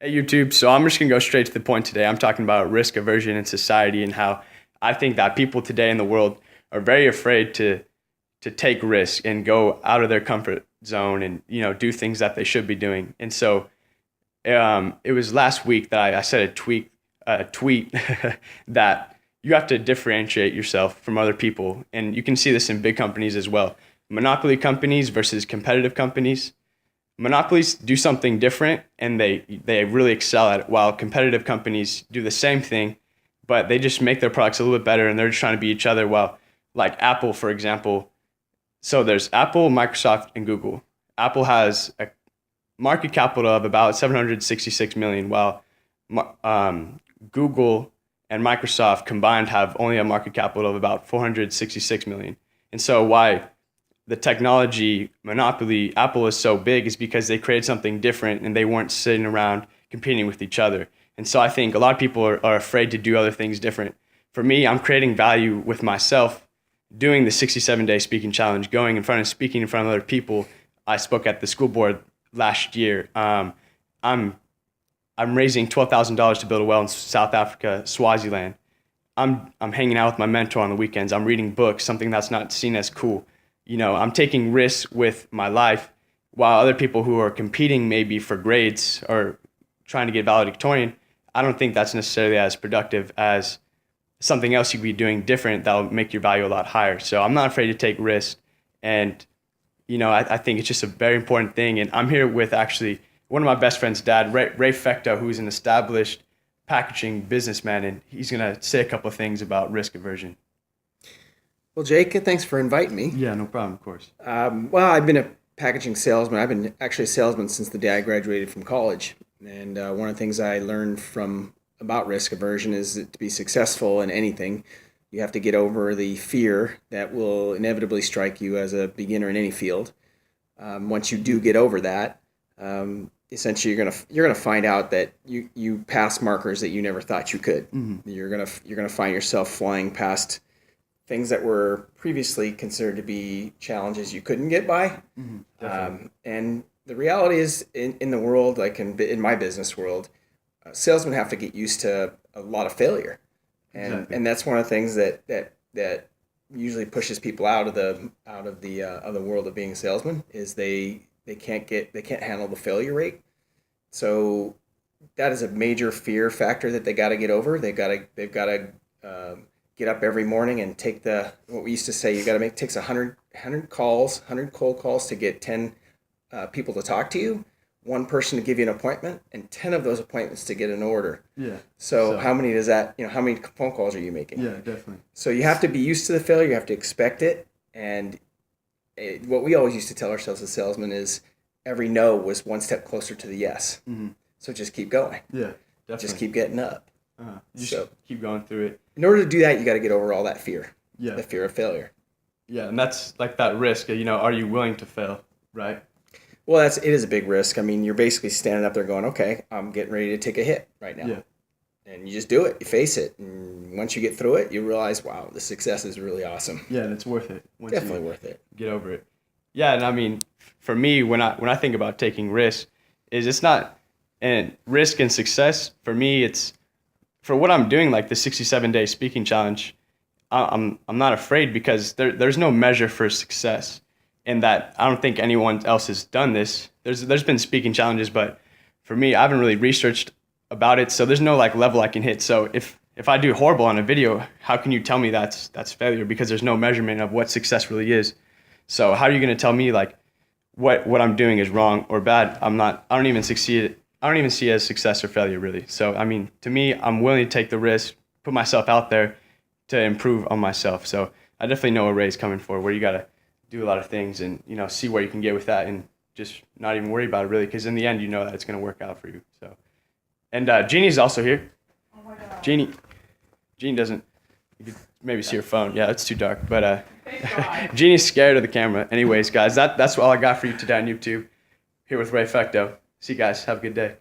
Hey YouTube, so I'm just gonna go straight to the point today. I'm talking about risk aversion in society and how I think that people today in the world are very afraid to take risks and go out of their comfort zone and do things that they should be doing. And so it was last week that I said a tweet that you have to differentiate yourself from other people, and you can see this in big companies as well. Monopoly companies versus competitive companies. Monopolies do something different and they really excel at it, while competitive companies do the same thing, but they just make their products a little bit better and they're just trying to beat each other. Well, like Apple, for example. So there's Apple, Microsoft, and Google. Apple has a market capital of about 766 million, while Google and Microsoft combined have only a market capital of about 466 million. And so why the technology monopoly Apple is so big is because they created something different and they weren't sitting around competing with each other. And so I think a lot of people are afraid to do other things different. For me, I'm creating value with myself, doing the 67-day speaking challenge, going in front of speaking in front of other people. I spoke at the school board last year. I'm raising $12,000 to build a well in South Africa, Swaziland. I'm hanging out with my mentor on the weekends. I'm reading books, something that's not seen as cool. I'm taking risks with my life, while other people who are competing maybe for grades or trying to get valedictorian, I don't think that's necessarily as productive as something else you could be doing different that'll make your value a lot higher. So I'm not afraid to take risks. And, I think it's just a very important thing. And I'm here with actually one of my best friend's dad, Ray Fecteau, who's an established packaging businessman, and he's going to say a couple of things about risk aversion. Well, Jake, thanks for inviting me. Yeah, no problem, of course. Well, I've been a packaging salesman. I've been actually a salesman since the day I graduated from college. And one of the things I learned about risk aversion is that to be successful in anything, you have to get over the fear that will inevitably strike you as a beginner in any field. Once you do get over that, essentially you're gonna find out that you pass markers that you never thought you could. Mm-hmm. You're gonna find yourself flying past things that were previously considered to be challenges you couldn't get by. Mm-hmm. And the reality is, in the world, like in my business world, salesmen have to get used to a lot of failure, and that's one of the things that usually pushes people out of the world of being a salesman is they can't handle the failure rate. So that is a major fear factor that they got to get over. They've got to get up every morning and take what we used to say, takes 100 calls, 100 cold calls to get 10 people to talk to you, one person to give you an appointment, and 10 of those appointments to get an order. Yeah. So how many does that, how many phone calls are you making? Yeah, definitely. So you have to be used to the failure, you have to expect it, and what we always used to tell ourselves as salesmen is every no was one step closer to the yes. Mm-hmm. So just keep going. Yeah, definitely. Just keep getting up. Just keep going through it. In order to do that, you got to get over all that fear. Yeah. The fear of failure. Yeah, and that's like that risk. Are you willing to fail? Right. Well, it is a big risk. I mean, you're basically standing up there going, "Okay, I'm getting ready to take a hit right now." Yeah. And you just do it. You face it, and once you get through it, you realize, wow, the success is really awesome. Yeah, and it's worth it. Definitely worth it. Get over it. Yeah, and I mean, for me, when I think about taking risks, it's not, and risk and success for me, it's for what I'm doing, like the 67-day speaking challenge. I'm not afraid because there's no measure for success, in that I don't think anyone else has done this. There's been speaking challenges, but for me, I haven't really researched about it, so there's no like level I can hit. So if I do horrible on a video, how can you tell me that's failure? Because there's no measurement of what success really is. So how are you going to tell me like what I'm doing is wrong or bad? I don't even see it as success or failure really. So I mean, to me, I'm willing to take the risk, put myself out there to improve on myself. So I definitely know what Ray's coming for, where you got to do a lot of things and see where you can get with that and just not even worry about it really, because in the end you know that it's going to work out for you. So, and Jeannie's also here. Oh my God. Jeannie doesn't. You could maybe see her phone. Yeah, it's too dark. But Jeannie's scared of the camera. Anyways, guys, that's all I got for you today on YouTube. Here with Ray Fecteau. See you guys. Have a good day.